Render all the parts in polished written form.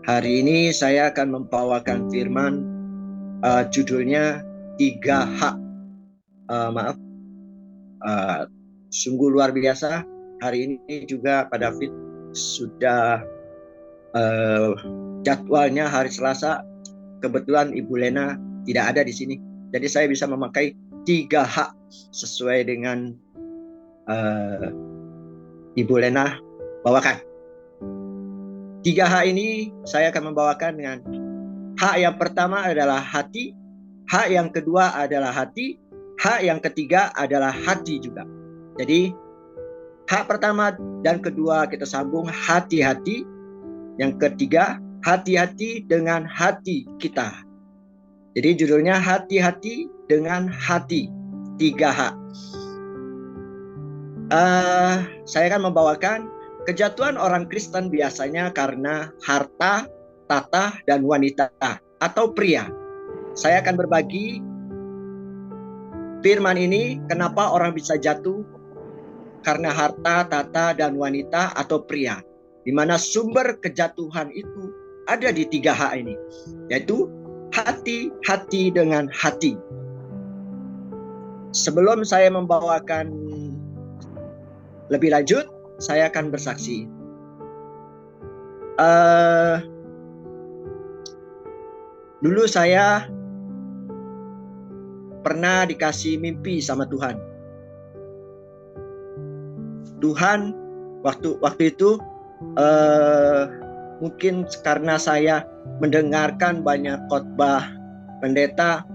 Hari ini saya akan membawakan firman, judulnya 3 hak. Maaf, sungguh luar biasa. Hari ini juga Pak David sudah jadwalnya hari Selasa. Kebetulan Ibu Lena tidak ada di sini, jadi saya bisa memakai 3 hak sesuai dengan Ibu Lena bawakan. 3 hak ini saya akan membawakan dengan hak yang pertama adalah hati, hak yang kedua adalah hati, hak yang ketiga adalah hati juga. Jadi hak pertama dan kedua kita sambung hati-hati, yang ketiga hati-hati dengan hati kita. Jadi judulnya hati-hati dengan hati, 3 hak. Saya akan membawakan kejatuhan orang Kristen biasanya karena harta, tata, dan wanita atau pria. Saya akan berbagi firman ini, kenapa orang bisa jatuh karena harta, tata, dan wanita atau pria. Di mana sumber kejatuhan itu ada di 3 hak ini, yaitu hati-hati dengan hati. Sebelum saya membawakan lebih lanjut, saya akan bersaksi. Dulu saya pernah dikasih mimpi sama Tuhan. Tuhan waktu itu mungkin karena saya mendengarkan banyak khotbah pendeta,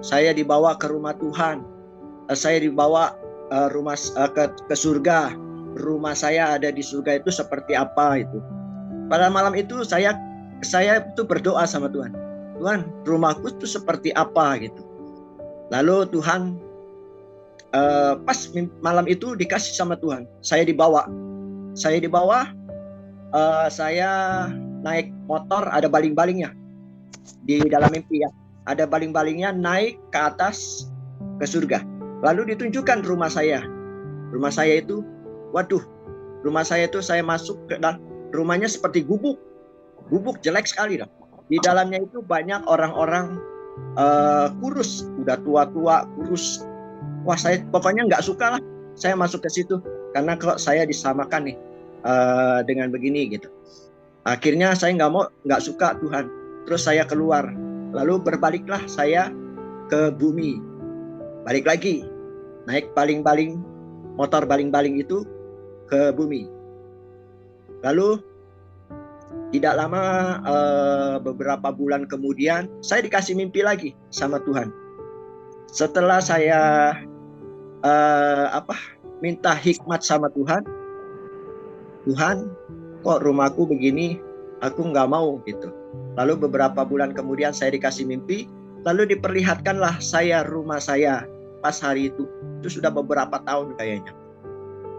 saya dibawa ke rumah Tuhan, saya dibawa ke surga, rumah saya ada di surga itu seperti apa itu. Pada malam itu saya itu berdoa sama Tuhan, Tuhan, rumahku itu seperti apa gitu. Lalu Tuhan pas malam itu dikasih sama Tuhan, saya dibawa, saya naik motor, ada baling-balingnya di dalam mimpi ya, ada baling-balingnya naik ke atas ke surga. Lalu ditunjukkan rumah saya. Rumah saya itu, rumah saya itu saya masuk ke dalam rumahnya seperti gubuk jelek sekali. Di dalamnya itu banyak orang-orang kurus, udah tua-tua kurus. Wah, saya pokoknya nggak suka lah saya masuk ke situ, karena kalau saya disamakan nih dengan begini gitu. Akhirnya saya nggak suka Tuhan. Terus saya keluar, lalu berbaliklah saya ke bumi. Balik lagi, naik baling-baling, motor baling-baling itu ke bumi. Lalu tidak lama, beberapa bulan kemudian, saya dikasih mimpi lagi sama Tuhan. Setelah saya minta hikmat sama Tuhan, kok rumahku begini, aku nggak mau gitu. Lalu beberapa bulan kemudian saya dikasih mimpi, lalu diperlihatkanlah saya rumah saya. Pas hari itu sudah beberapa tahun kayaknya.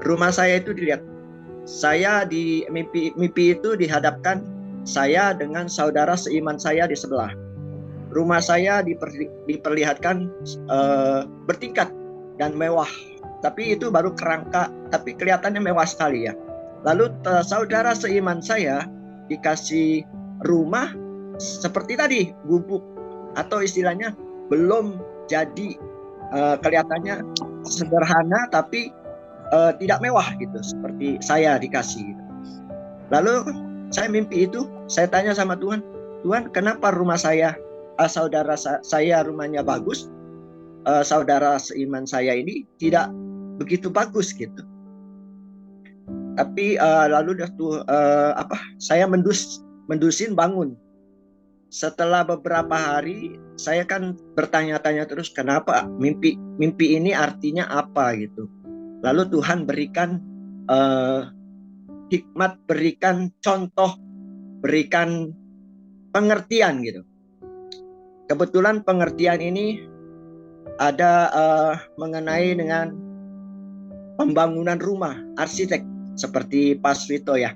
Rumah saya itu dilihat, saya di mimpi itu dihadapkan saya dengan saudara seiman saya di sebelah. Rumah saya diperlihatkan bertingkat dan mewah, tapi itu baru kerangka, tapi kelihatannya mewah sekali ya. Lalu saudara seiman saya dikasih rumah seperti tadi, gubuk, atau istilahnya belum jadi, kelihatannya sederhana tapi tidak mewah gitu, seperti saya dikasih gitu. Lalu saya mimpi itu, saya tanya sama Tuhan, Tuhan, kenapa rumah saya, saudara saya rumahnya bagus, saudara seiman saya ini tidak begitu bagus gitu. Tapi lalu saya mendusin bangun. Setelah beberapa hari, saya kan bertanya-tanya terus, kenapa mimpi ini artinya apa gitu. Lalu Tuhan berikan hikmat, berikan contoh, berikan pengertian gitu. Kebetulan pengertian ini ada mengenai dengan pembangunan rumah, arsitek seperti Pak Swito ya,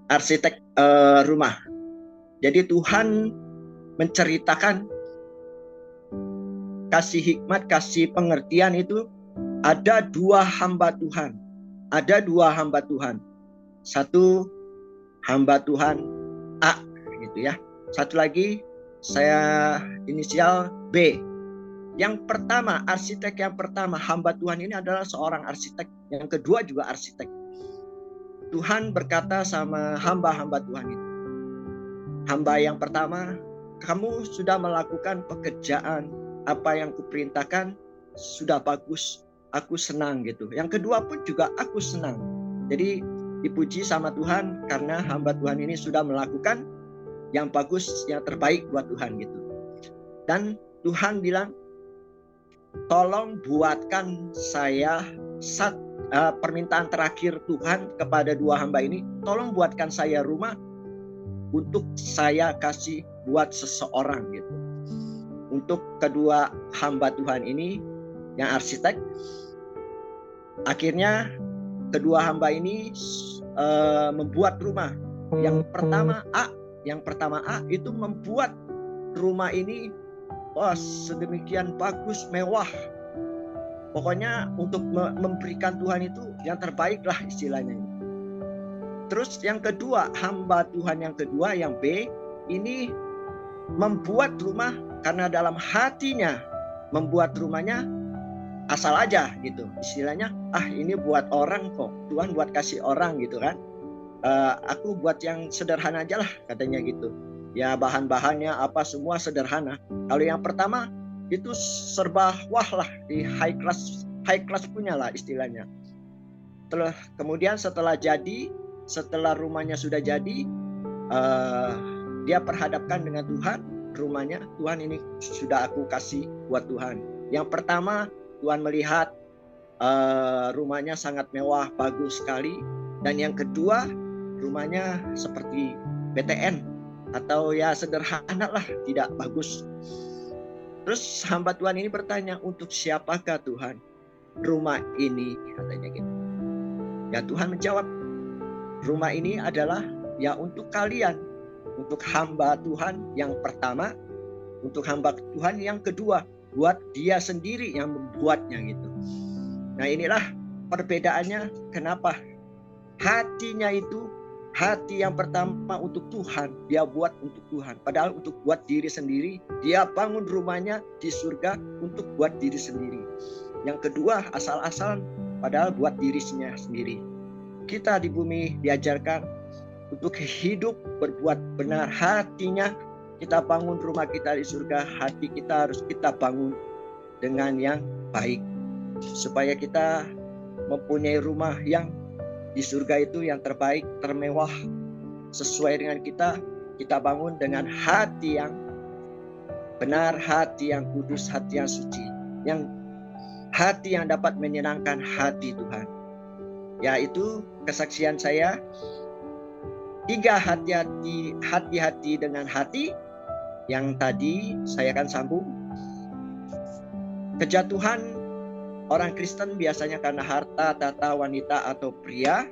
arsitek rumah. Jadi Tuhan menceritakan, kasih hikmat, kasih pengertian itu ada 2 hamba Tuhan. Ada 2 hamba Tuhan. Satu hamba Tuhan A gitu ya. Satu lagi saya inisial B. Yang pertama, arsitek yang pertama, hamba Tuhan ini adalah seorang arsitek. Yang kedua juga arsitek. Tuhan berkata sama hamba-hamba Tuhan itu. Hamba yang pertama, kamu sudah melakukan pekerjaan apa yang kuperintahkan, sudah bagus, aku senang gitu. Yang kedua pun juga aku senang. Jadi dipuji sama Tuhan karena hamba Tuhan ini sudah melakukan yang bagus, yang terbaik buat Tuhan gitu. Dan Tuhan bilang, tolong buatkan saya permintaan terakhir Tuhan kepada dua hamba ini, tolong buatkan saya rumah untuk saya kasih buat seseorang gitu. Untuk kedua hamba Tuhan ini yang arsitek, akhirnya kedua hamba ini membuat rumah. Yang pertama A itu membuat rumah ini sedemikian bagus, mewah. Pokoknya untuk memberikan Tuhan itu yang terbaik lah istilahnya. Terus yang kedua, hamba Tuhan yang kedua yang B ini membuat rumah karena dalam hatinya membuat rumahnya asal aja gitu. Istilahnya, ini buat orang kok, Tuhan buat kasih orang gitu kan. Aku buat yang sederhana aja lah katanya gitu. Ya bahan-bahannya apa semua sederhana. Kalau yang pertama itu serba wah lah, di high class punya lah istilahnya. Kemudian setelah rumahnya sudah jadi, dia perhadapkan dengan Tuhan, rumahnya Tuhan ini sudah aku kasih buat Tuhan. Yang pertama Tuhan melihat rumahnya sangat mewah, bagus sekali. Dan yang kedua rumahnya seperti BTN atau ya sederhana lah, tidak bagus. Terus hamba Tuhan ini bertanya, untuk siapakah Tuhan rumah ini, katanya gitu. Ya Tuhan menjawab, rumah ini adalah ya untuk kalian, untuk hamba Tuhan yang pertama, untuk hamba Tuhan yang kedua, buat dia sendiri yang membuatnya gitu. Nah inilah perbedaannya, kenapa hatinya itu, hati yang pertama untuk Tuhan, dia buat untuk Tuhan. Padahal untuk buat diri sendiri, dia bangun rumahnya di surga untuk buat diri sendiri. Yang kedua asal-asalan, padahal buat dirinya sendiri. Kita di bumi diajarkan untuk hidup berbuat benar, hatinya kita bangun rumah kita di surga, hati kita harus kita bangun dengan yang baik. Supaya kita mempunyai rumah yang di surga itu yang terbaik, termewah, sesuai dengan kita bangun dengan hati yang benar, hati yang kudus, hati yang suci, yang hati yang dapat menyenangkan hati Tuhan. Yaitu kesaksian saya, 3 hati-hati dengan hati. Yang tadi saya akan sambung. Kejatuhan orang Kristen biasanya karena harta, tata, wanita, atau pria.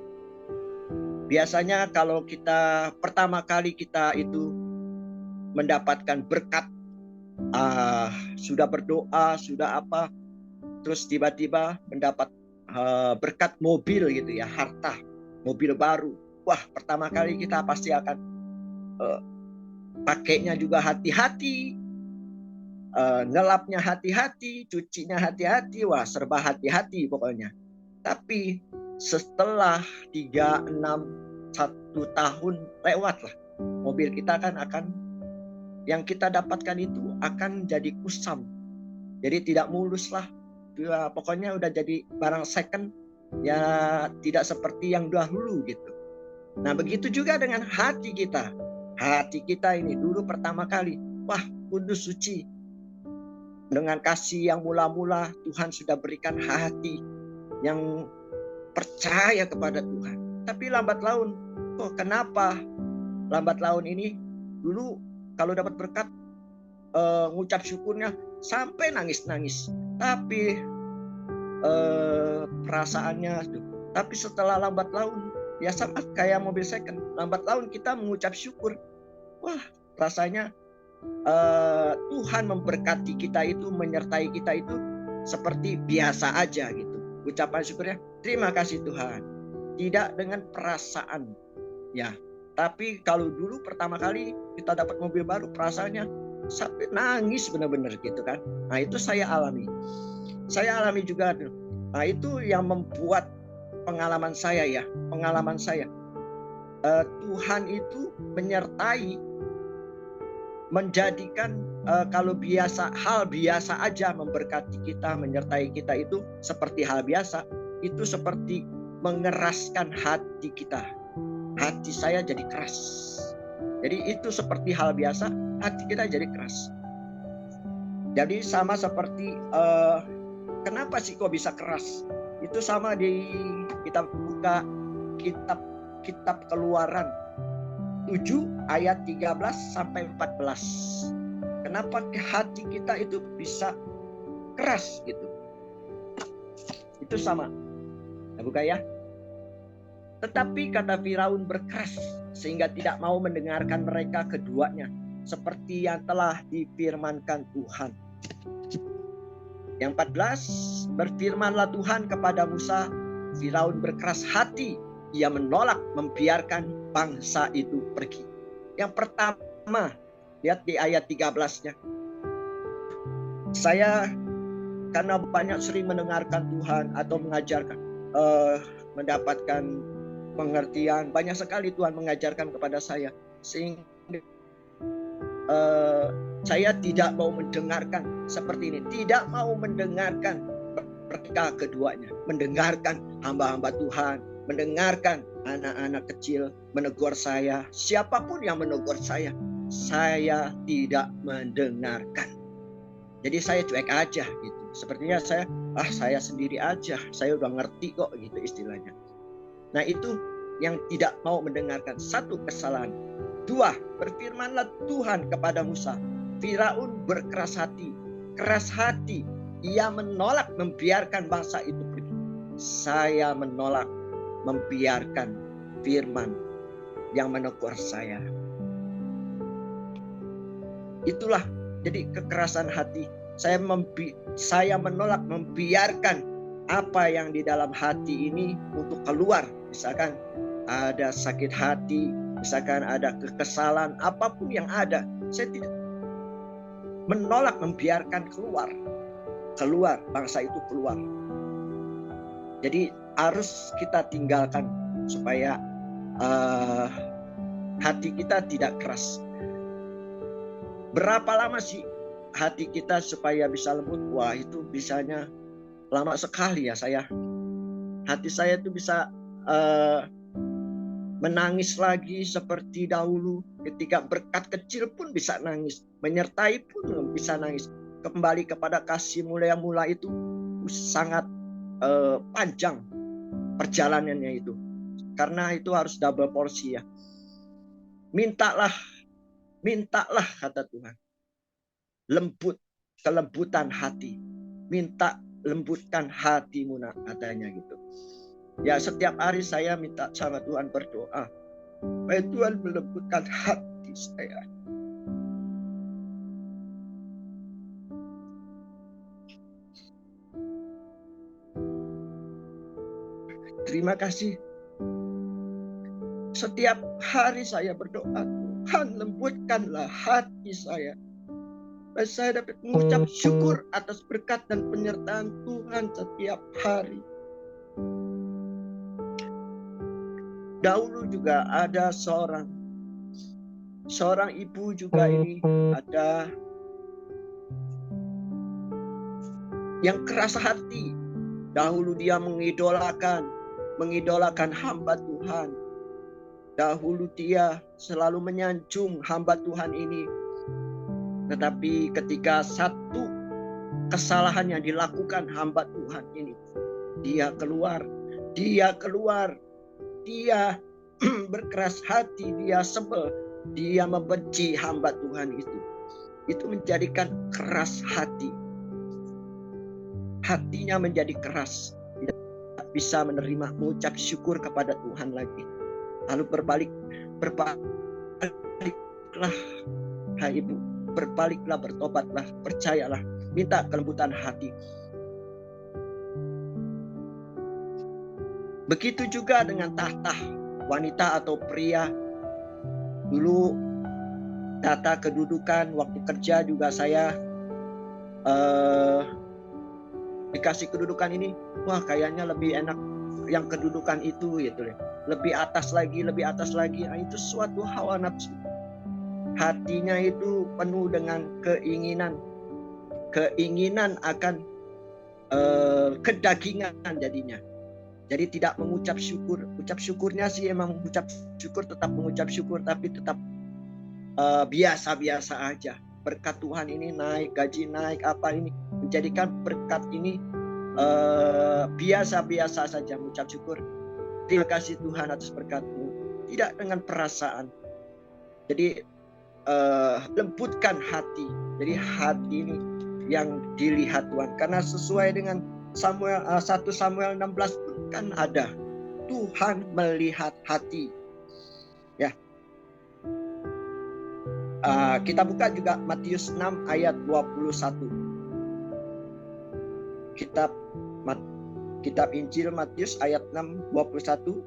Biasanya kalau kita pertama kali kita itu mendapatkan berkat, sudah berdoa, sudah apa, terus tiba-tiba mendapat berkat mobil gitu ya, harta, mobil baru. Wah, pertama kali kita pasti akan pakainya juga hati-hati, ngelapnya hati-hati, cucinya hati-hati, wah serba hati-hati pokoknya. Tapi setelah 3, 6, 1 tahun lewat lah, mobil kita kan akan, yang kita dapatkan itu akan jadi kusam, jadi tidak mulus lah ya, pokoknya udah jadi barang second ya, tidak seperti yang dahulu gitu. Nah begitu juga dengan hati kita. Hati kita ini dulu pertama kali, wah kudus, suci, dengan kasih yang mula-mula Tuhan sudah berikan hati yang percaya kepada Tuhan. Tapi lambat laun, kenapa lambat laun ini? Dulu kalau dapat berkat, ngucap syukurnya sampai nangis-nangis. Tapi perasaannya, tapi setelah lambat laun, ya sama kayak mobil second, lambat laun kita mengucap syukur, wah rasanya Tuhan memberkati kita itu, menyertai kita itu seperti biasa aja gitu. Ucapan syukurnya, terima kasih Tuhan, tidak dengan perasaan ya. Tapi kalau dulu pertama kali kita dapat mobil baru, perasaannya sampai nangis benar-benar gitu kan. Nah itu saya alami. Saya alami juga. Nah itu yang membuat pengalaman saya ya. Pengalaman saya. Tuhan itu menyertai, menjadikan kalau hal biasa aja memberkati kita, menyertai kita itu seperti hal biasa. Itu seperti mengeraskan hati kita. Hati saya jadi keras. Jadi itu seperti hal biasa, hati kita jadi keras. Jadi sama seperti kenapa sih kok bisa keras? Itu sama di kita buka kitab Keluaran 7 ayat 13 sampai 14. Kenapa hati kita itu bisa keras gitu? Itu sama. Nah, buka ya. Tetapi kata Firaun berkeras sehingga tidak mau mendengarkan mereka keduanya, seperti yang telah difirmankan Tuhan. Yang 14, berfirmanlah Tuhan kepada Musa, Firaun berkeras hati, ia menolak membiarkan bangsa itu pergi. Yang pertama, lihat di ayat 13-nya. Saya karena banyak sering mendengarkan Tuhan atau mengajarkan, mendapatkan pengertian, banyak sekali Tuhan mengajarkan kepada saya, sehingga saya tidak mau mendengarkan seperti ini, tidak mau mendengarkan mereka keduanya, mendengarkan hamba-hamba Tuhan, mendengarkan anak-anak kecil menegur saya, siapapun yang menegur saya tidak mendengarkan. Jadi saya cuek aja gitu. Sepertinya saya sendiri aja, saya udah ngerti kok gitu istilahnya. Nah itu yang tidak mau mendengarkan, satu kesalahan. 2, berfirmanlah Tuhan kepada Musa, Firaun berkeras hati, keras hati, ia menolak membiarkan bangsa itu pergi. Saya menolak membiarkan firman yang menegur saya. Itulah jadi kekerasan hati. Saya menolak membiarkan apa yang di dalam hati ini untuk keluar. Misalkan ada sakit hati, misalkan ada kekesalan, apapun yang ada, saya tidak menolak membiarkan keluar bangsa itu keluar. Jadi harus kita tinggalkan supaya hati kita tidak keras. Berapa lama sih hati kita supaya bisa lembut? Wah itu bisanya lama sekali ya saya. Hati saya itu bisa menangis lagi seperti dahulu. Ketika berkat kecil pun bisa nangis. Menyertai pun bisa nangis. Kembali kepada kasih yang mula itu sangat panjang perjalanannya itu. Karena itu harus double porsi ya. Mintalah kata Tuhan. Kelembutan hati. Minta lembutkan hatimu katanya gitu. Ya setiap hari saya minta sama Tuhan berdoa. Supaya Tuhan melembutkan hati saya. Terima kasih. Setiap hari saya berdoa, Tuhan lembutkanlah hati saya. Supaya saya dapat mengucap syukur atas berkat dan penyertaan Tuhan setiap hari. Dahulu juga ada seorang ibu juga ini ada yang keras hati. Dahulu dia mengidolakan hamba Tuhan. Dahulu dia selalu menyanjung hamba Tuhan ini. Tetapi ketika satu kesalahan yang dilakukan hamba Tuhan ini, dia keluar, dia berkeras hati, dia sebel, dia membenci hamba Tuhan itu. Itu menjadikan keras hati. Hatinya menjadi keras, tidak bisa menerima, mengucap syukur kepada Tuhan lagi. Lalu berbaliklah, hai ibu, berbaliklah, bertobatlah, percayalah, minta kelembutan hati. Begitu juga dengan tahta wanita atau pria Dulu data kedudukan waktu kerja juga saya dikasih kedudukan ini, wah kayaknya lebih enak yang kedudukan itu gitu ya. Lebih atas lagi. Nah, itu suatu hawa nafsu. Hatinya itu penuh dengan keinginan akan kedagingan jadinya. Jadi tidak mengucap syukur. Ucap syukurnya sih emang mengucap syukur, tetap mengucap syukur, tapi tetap biasa-biasa aja. Berkat Tuhan ini naik, gaji naik, apa ini, menjadikan berkat ini biasa-biasa saja mengucap syukur. Terima kasih Tuhan atas berkat-Mu. Tidak dengan perasaan. Jadi lembutkan hati. Jadi hati ini yang dilihat Tuhan. Karena sesuai dengan 1 Samuel 16 kan ada Tuhan melihat hati. Ya. Kita buka juga Matius 6 ayat 21. Kitab Injil Matius ayat 6 21.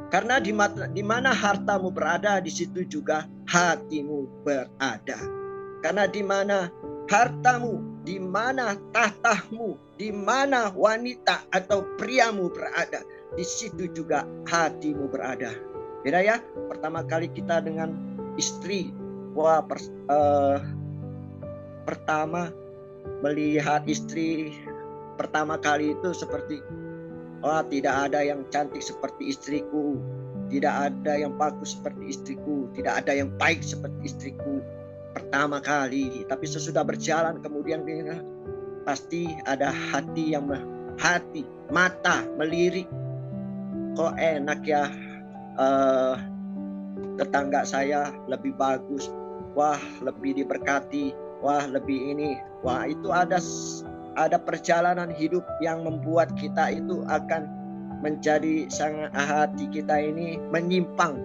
Karena di mana hartamu berada, di situ juga hatimu berada. Karena di mana hartamu, di mana tahtamu, di mana wanita atau priamu berada, di situ juga hatimu berada. Beda ya, pertama kali kita dengan istri, pertama melihat istri pertama kali itu seperti, tidak ada yang cantik seperti istriku, tidak ada yang bagus seperti istriku, tidak ada yang baik seperti istriku pertama kali. Tapi sesudah berjalan kemudian pasti ada mata melirik, kok enak ya, tetangga saya lebih bagus, wah lebih diberkati, wah lebih ini, wah itu ada perjalanan hidup yang membuat kita itu akan menjadi sangat, hati kita ini menyimpang,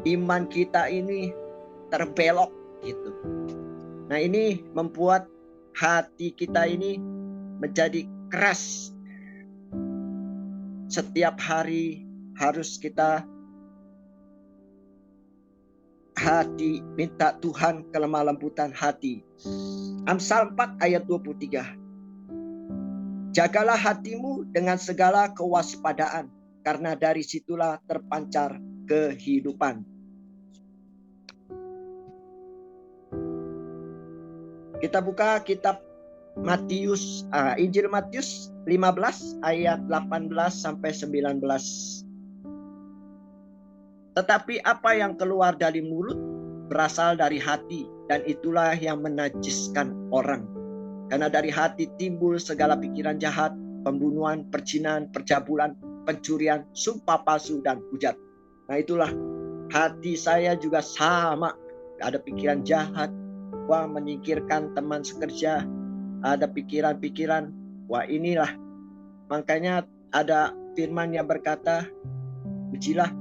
iman kita ini terbelok gitu. Nah ini membuat hati kita ini menjadi keras. Setiap hari harus kita minta Tuhan kelemah lembutan hati. Amsal 4 ayat 23. Jagalah hatimu dengan segala kewaspadaan, karena dari situlah terpancar kehidupan. Kita buka kitab Matius, Injil Matius 15 ayat 18 sampai 19. Tetapi apa yang keluar dari mulut berasal dari hati, dan itulah yang menajiskan orang. Karena dari hati timbul segala pikiran jahat, pembunuhan, perzinahan, percabulan, pencurian, sumpah palsu, dan hujat. Nah itulah hati saya juga sama. Ada pikiran jahat, menyingkirkan teman sekerja, ada pikiran-pikiran, inilah. Makanya ada firman yang berkata, pujilah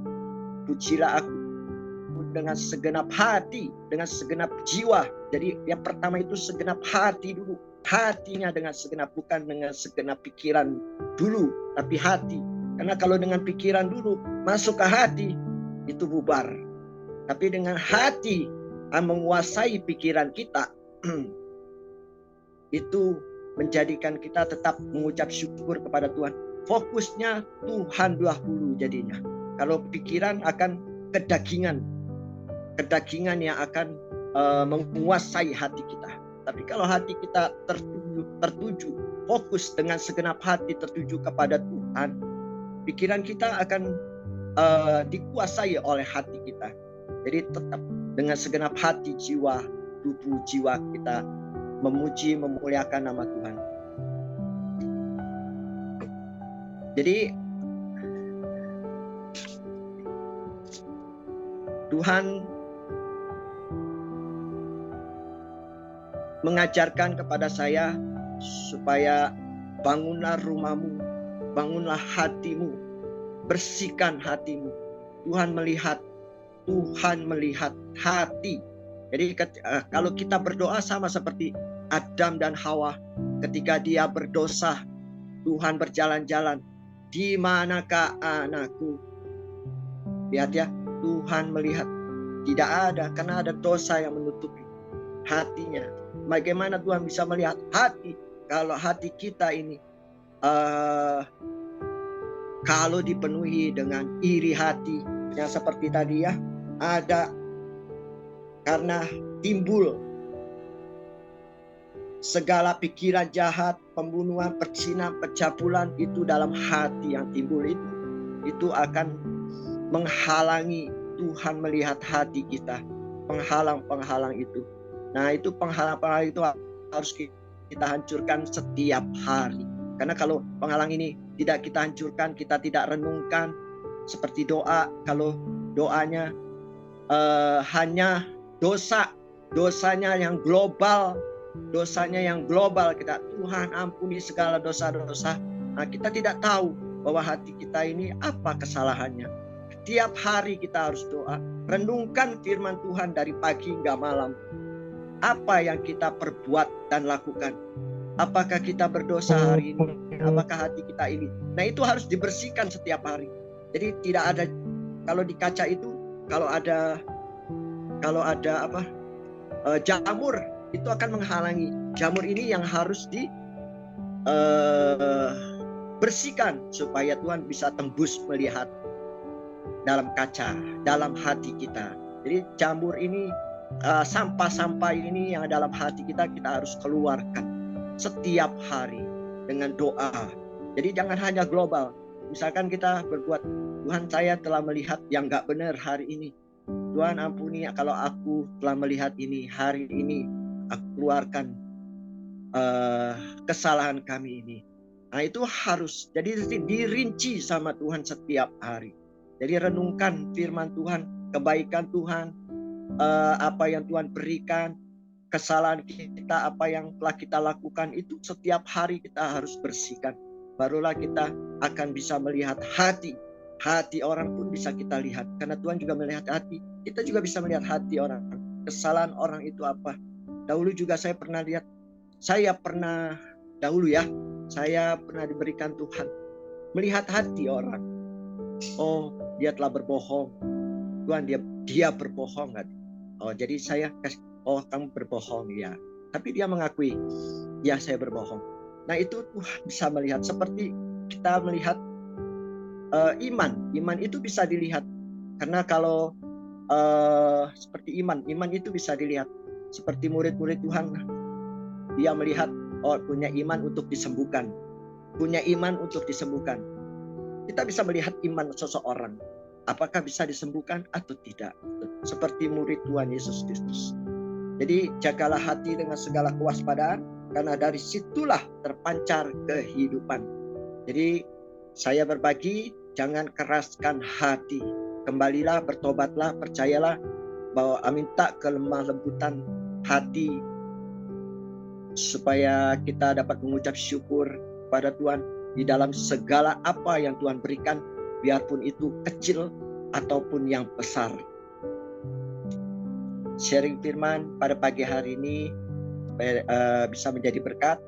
aku dengan segenap hati, dengan segenap jiwa. Jadi yang pertama itu segenap hati dulu. Hatinya dengan segenap, bukan dengan segenap pikiran dulu, tapi hati. Karena kalau dengan pikiran dulu masuk ke hati, itu bubar. Tapi dengan hati yang menguasai pikiran kita, itu menjadikan kita tetap mengucap syukur kepada Tuhan. Fokusnya Tuhan dahulu jadinya. Kalau pikiran akan kedagingan yang akan menguasai hati kita. Tapi kalau hati kita tertuju, fokus dengan segenap hati tertuju kepada Tuhan, pikiran kita akan dikuasai oleh hati kita. Jadi tetap dengan segenap hati, jiwa, tubuh, jiwa kita memuji, memuliakan nama Tuhan. Jadi Tuhan mengajarkan kepada saya supaya bangunlah rumahmu, bangunlah hatimu, bersihkan hatimu. Tuhan melihat hati. Jadi kalau kita berdoa sama seperti Adam dan Hawa ketika dia berdosa, Tuhan berjalan-jalan, di manakah anakku? Lihat ya, Tuhan melihat. Tidak ada, karena ada dosa yang menutupi hatinya. Bagaimana Tuhan bisa melihat hati kalau hati kita ini kalau dipenuhi dengan iri hati, yang seperti tadi ya, ada karena timbul segala pikiran jahat, pembunuhan, perzinahan, pencabulan, itu dalam hati yang timbul itu akan menghalangi Tuhan melihat hati kita. Penghalang-penghalang itu. Nah, itu penghalang-penghalang itu harus kita hancurkan setiap hari. Karena kalau penghalang ini tidak kita hancurkan, kita tidak renungkan, seperti doa, kalau doanya hanya dosanya yang global, kita, Tuhan ampuni segala dosa-dosa. Nah, kita tidak tahu bahwa hati kita ini apa kesalahannya. Tiap hari kita harus doa, renungkan firman Tuhan dari pagi hingga malam. Apa yang kita perbuat dan lakukan? Apakah kita berdosa hari ini? Apakah hati kita ini? Nah, itu harus dibersihkan setiap hari. Jadi tidak ada, kalau di kaca itu kalau ada jamur, itu akan menghalangi. Jamur ini yang harus dibersihkan supaya Tuhan bisa tembus melihat dalam kaca, dalam hati kita. Jadi jamur ini, sampah-sampah ini yang dalam hati kita harus keluarkan setiap hari dengan doa. Jadi jangan hanya global. Misalkan kita berbuat, Tuhan, saya telah melihat yang gak benar hari ini. Tuhan ampuni kalau aku telah melihat ini hari ini, aku keluarkan kesalahan kami ini. Nah, itu harus jadi dirinci sama Tuhan setiap hari. Jadi renungkan firman Tuhan, kebaikan Tuhan, apa yang Tuhan berikan, kesalahan kita, apa yang telah kita lakukan, itu setiap hari kita harus bersihkan. Barulah kita akan bisa melihat hati orang pun bisa kita lihat. Karena Tuhan juga melihat hati, kita juga bisa melihat hati orang. Kesalahan orang itu apa. Dahulu juga saya pernah diberikan Tuhan melihat hati orang. Oh, dia telah berbohong. Tuhan, dia berbohong. Oh, jadi saya kasih, oh, kamu berbohong ya. Tapi dia mengakui, ya, saya berbohong. Nah, itu Tuhan bisa melihat. Seperti kita melihat iman itu bisa dilihat. Karena kalau seperti iman itu bisa dilihat. Seperti murid-murid Tuhan, dia melihat, oh, punya iman untuk disembuhkan. Kita bisa melihat iman seseorang, apakah bisa disembuhkan atau tidak. Seperti murid Tuhan Yesus Kristus. Jadi jagalah hati dengan segala kewaspadaan, karena dari situlah terpancar kehidupan. Jadi saya berbagi, jangan keraskan hati. Kembalilah, bertobatlah, percayalah bahwa minta kelemah lembutan hati supaya kita dapat mengucap syukur pada Tuhan di dalam segala apa yang Tuhan berikan, biarpun itu kecil ataupun yang besar. Sharing firman pada pagi hari ini bisa menjadi berkat.